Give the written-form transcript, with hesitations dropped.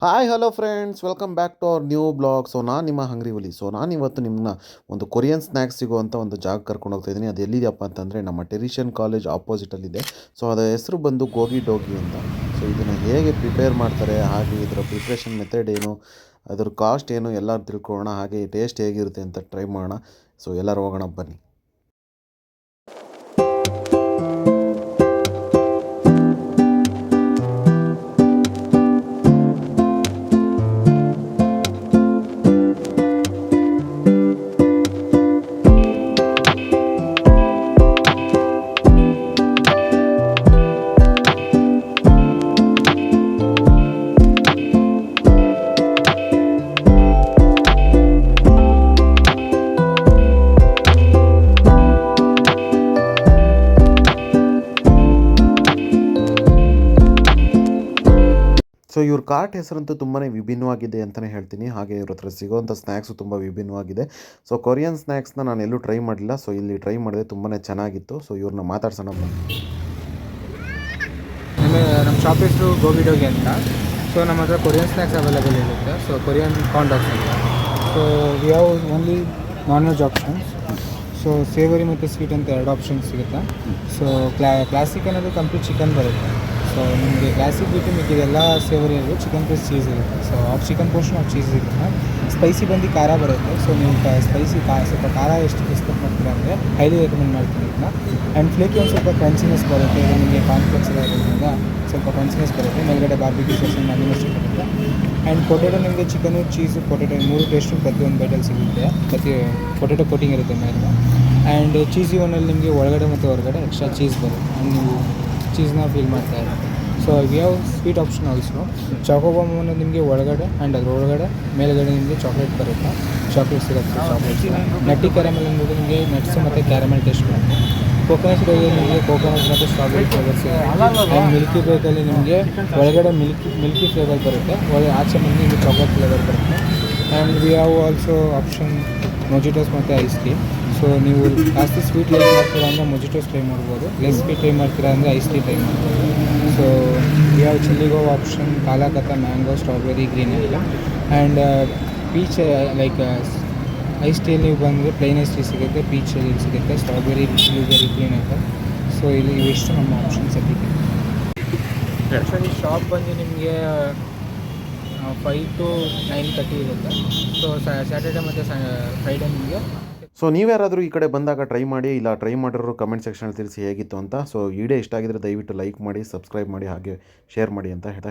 Hi hello friends, welcome back to our new blog. So ನಾನು ನಿಮ್ಮ ಹಂಗ್ರಿ ಹುಲಿ. So ನಾನು ಇವತ್ತು ನಿಮ್ಮನ್ನ ಒಂದು ಕೊರಿಯನ್ ಸ್ನ್ಯಾಕ್ಸ್ ಸಿಗುವಂಥ ಒಂದು ಜಾಗ ಕರ್ಕೊಂಡು ಹೋಗ್ತಾ ಇದ್ದೀನಿ. ಅದು ಎಲ್ಲಿದೆಯಪ್ಪ ಅಂತಂದರೆ ನಮ್ಮ ಟೆರಿಷಿಯನ್ ಕಾಲೇಜ್ ಆಪೋಸಿಟಲ್ಲಿದೆ. ಸೊ ಅದರ ಹೆಸರು ಬಂದು ಗೋಗಿ ಡೋಗಿ ಅಂತ. ಸೊ ಇದನ್ನು ಹೇಗೆ ಪ್ರಿಪೇರ್ ಮಾಡ್ತಾರೆ, ಹಾಗೆ ಇದರ ಪ್ರಿಪ್ರೇಷನ್ ಮೆಥಡ್ ಏನು, ಅದರ ಕಾಸ್ಟ್ ಏನು ಎಲ್ಲ ತಿಳ್ಕೊಳ್ಳೋಣ. ಹಾಗೆ ಟೇಸ್ಟ್ ಹೇಗಿರುತ್ತೆ ಅಂತ ಟ್ರೈ ಮಾಡೋಣ. ಸೊ ಎಲ್ಲರೂ ಹೋಗೋಣ ಬನ್ನಿ. ಸೊ ಇವ್ರ ಕಾರ್ಟ್ ಹೆಸರಂತೂ ತುಂಬಾ ವಿಭಿನ್ನವಾಗಿದೆ ಅಂತಲೇ ಹೇಳ್ತೀನಿ. ಹಾಗೆ ಇವ್ರ ಹತ್ರ ಸಿಗೋವಂಥ ಸ್ನ್ಯಾಕ್ಸು ತುಂಬ ವಿಭಿನ್ನವಾಗಿದೆ. ಸೊ ಕೊರಿಯನ್ ಸ್ನ್ಯಾಕ್ಸ್ನ ನಾನು ಎಲ್ಲೂ ಟ್ರೈ ಮಾಡಲಿಲ್ಲ. ಸೊ ಇಲ್ಲಿ ಟ್ರೈ ಮಾಡಿದೆ, ತುಂಬಾ ಚೆನ್ನಾಗಿತ್ತು. ಸೊ ಇವ್ರನ್ನ ಮಾತಾಡ್ಸೋಣ ಬನ್ನಿ. ನಮ್ಮ ಶಾಪ್ ಹೆಸರು ಗೋಗಿ ಡೋಗಿ ಅಂತ. ಸೊ ನಮ್ಮ ಹತ್ರ ಕೊರಿಯನ್ ಸ್ನ್ಯಾಕ್ಸ್ ಅವೈಲೇಬಲ್ ಇರುತ್ತೆ. ಸೊ ಕೊರಿಯನ್ ಕಾರ್ನ್ ಡಾಗ್ಸ್ ಅಂತ. So we have only non veg options. So savoury ಮತ್ತು ಸ್ವೀಟ್ ಅಂತ ಎರಡು ಆಪ್ಷನ್ಸ್ ಸಿಗುತ್ತೆ. ಸೊ ಕ್ಲಾಸಿಕ್ ಅನ್ನೋದು ಕಂಪ್ಲೀಟ್ ಚಿಕನ್ ಬರುತ್ತೆ. ಸೊ ನಿಮಗೆ ಕ್ಲಾಸಿಕ್ ಬಿಟ್ಟು ಮಿಕ್ಕಿದೆಲ್ಲ ಸೇವರಿ ಇರುತ್ತೆ. ಚಿಕನ್ ಪ್ಲಸ್ ಚೀಸ್ ಇರುತ್ತೆ. So half chicken portion half cheese ಇರುತ್ತೆ. ಸ್ಪೈಸಿ ಬಂದು ಖಾರ ಬರುತ್ತೆ. ಸೊ ನೀವು ಸ್ಪೈಸಿ ಸ್ವಲ್ಪ ಖಾರ ಎಷ್ಟು ಎಕ್ಸ್ಪೆಕ್ಟ್ ಮಾಡ್ತೀರಾ ಅಂದರೆ ಹೈಲಿ ರೆಕಮೆಂಡ್ ಮಾಡ್ತೀನಿ ಇದನ್ನ. ಆ್ಯಂಡ್ ಫ್ಲೇಕಿ ಒಂದು ಸ್ವಲ್ಪ ಕ್ರಂಚಿನೆಸ್ ಬರುತ್ತೆ. ಇದು ನಿಮಗೆ ಕಾನ್ಫ್ಲೆಕ್ಸ್ ಎಲ್ಲ ಇರೋದ್ರಿಂದ ಸ್ವಲ್ಪ ಕ್ರಂಚಿನೆಸ್ ಬರುತ್ತೆ. ಮೇಲ್ಗಡೆ ಬಾರ್ಬಿಕ್ಯೂ ಸೆಕ್ಷನ್ ಮ್ಯಾರಿನೇಷನ್ ಬರುತ್ತೆ. ಆ್ಯಂಡ್ ಪೊಟೆಟೊ ನಿಮಗೆ ಚಿಕನು ಚೀಸು ಪೊಟೆಟೊ ಮೂರು ಟೇಸ್ಟು ಪ್ರತಿಯೊಂದು ಬೈಟಲ್ಲಿ ಸಿಗುತ್ತೆ. ಪೊಟೆಟೊ ಕೋಟಿಂಗ್ ಇರುತ್ತೆ ಮೇಲೆ. ಆ್ಯಂಡ್ ಚೀಸಿ ಒನ್ನಲ್ಲಿ ನಿಮಗೆ ಒಳಗಡೆ ಮತ್ತು ಹೊರಗಡೆ ಎಕ್ಸ್ಟ್ರಾ ಚೀಸ್ ಬರುತ್ತೆ. ಆ್ಯಂಡ್ ನೀವು ಚೀಸ್ನ ಫೀಲ್ ಮಾಡ್ತಾ ಇರ್ತೀವಿ. So we have sweet option also. Chocobomb ಅನ್ನೋದು ನಿಮಗೆ ಒಳಗಡೆ ಆ್ಯಂಡ್ ಅದ್ರ ಒಳಗಡೆ ಮೇಲ್ಗಡೆ ನಿಮಗೆ ಚಾಕ್ಲೇಟ್ ಬರುತ್ತೆ. ಚಾಕ್ಲೇಟ್ ಸಿಗುತ್ತೆ. ಚಾಕ್ಲೇಟ್ಸ್ ನಟ್ಟಿ ಕ್ಯಾರಮೆಲ್ ಅನ್ನೋದು ನಿಮಗೆ ನಟ್ಸ್ ಮತ್ತು ಕ್ಯಾರಮೆಲ್ ಟೇಸ್ಟ್ ಬರುತ್ತೆ. ಕೋಕೋನಟ್ ಡೈಯಲ್ಲಿ ನಿಮಗೆ ಕೋಕೋನಟ್ ಮತ್ತು ಸ್ಟ್ರಾಬೆರಿ ಫ್ಲೇವರ್ ಸಿಗುತ್ತೆ. ಆ್ಯಂಡ್ ಮಿಲ್ಕಿ ಬೇಕಲ್ಲಿ ನಿಮಗೆ ಒಳಗಡೆ ಮಿಲ್ಕಿ ಫ್ಲೇವರ್ ಬರುತ್ತೆ. ಆಚೆ ಮುಂದೆ ನಿಮಗೆ ಚಾಕ್ಲೇಟ್ ಫ್ಲೇವರ್ ಬರುತ್ತೆ. And we have also option mojitos ಮತ್ತು ಐಸ್ ಟೀ. ಸೊ ನೀವು ಜಾಸ್ತಿ ಸ್ವೀಟ್ ಲೈಕ್ ಮಾಡ್ತೀರಾ ಅಂದರೆ ಮೊಜಿಟೋಸ್ ಟ್ರೈ ಮಾಡ್ಬೋದು. ಲೆಸ್ ಸ್ವೀಟ್ ಟ್ರೈ ಮಾಡ್ತೀರಾ ಅಂದರೆ ಐಸ್ ಟೀ ಟ್ರೈ ಮಾಡ್ಬೋದು. ಸೊ ವಿ ಹ್ಯಾವ್ ಚಿಲ್ಲಿಗೋ ಆಪ್ಷನ್, ಕಾಲಾಕತ್ತ, ಮ್ಯಾಂಗೋ, ಸ್ಟ್ರಾಬೆರಿ, ಗ್ರೀನ್ ಎಲ್ಲ. ಆ್ಯಂಡ್ ಪೀಚ್ ಲೈಕ್ ಐಸ್ ಟೀಯಲ್ಲಿ ನೀವು ಬಂದರೆ ಪ್ಲೈನ್ ಐಸ್ ಟೀ ಸಿಗುತ್ತೆ, ಪೀಚಲ್ಲಿ ಸಿಗುತ್ತೆ, ಸ್ಟ್ರಾಬೆರಿ, ಬ್ಲೂಬೆರಿ, ಗ್ರೀನ್ ಅಂತ. ಸೊ ಇಲ್ಲಿ ಇವೆಷ್ಟು ನಮ್ಮ ಆಪ್ಷನ್ಸ್ ಸಿಗುತ್ತೆ. ಆ್ಯಕ್ಚುಲಿ ಶಾಪ್ ಬಂದು ನಿಮಗೆ 5 to 9:30 ಇರುತ್ತೆ. ಸೊ ಸ್ಯಾಟರ್ಡೆ ಮತ್ತು ಫ್ರೈಡೇ ನಿಮಗೆ. ಸೊ ನೀವ್ಯಾರಾದರೂ ಈ ಕಡೆ ಬಂದಾಗ ಟ್ರೈ ಮಾಡಿ, ಇಲ್ಲ ಟ್ರೈ ಮಾಡಿರೋರು ಕಮೆಂಟ್ ಸೆಕ್ಷನಲ್ಲಿ ತಿಳಿಸಿ ಹೇಗಿತ್ತು ಅಂತ. ಸೊ ವಿಡಿಯೋ ಇಷ್ಟ ಆಗಿದ್ರೆ ದಯವಿಟ್ಟು ಲೈಕ್ ಮಾಡಿ, ಸಬ್ಸ್ಕ್ರೈಬ್ ಮಾಡಿ, ಹಾಗೆ ಶೇರ್ ಮಾಡಿ ಅಂತ ಹೇಳ್ತಾ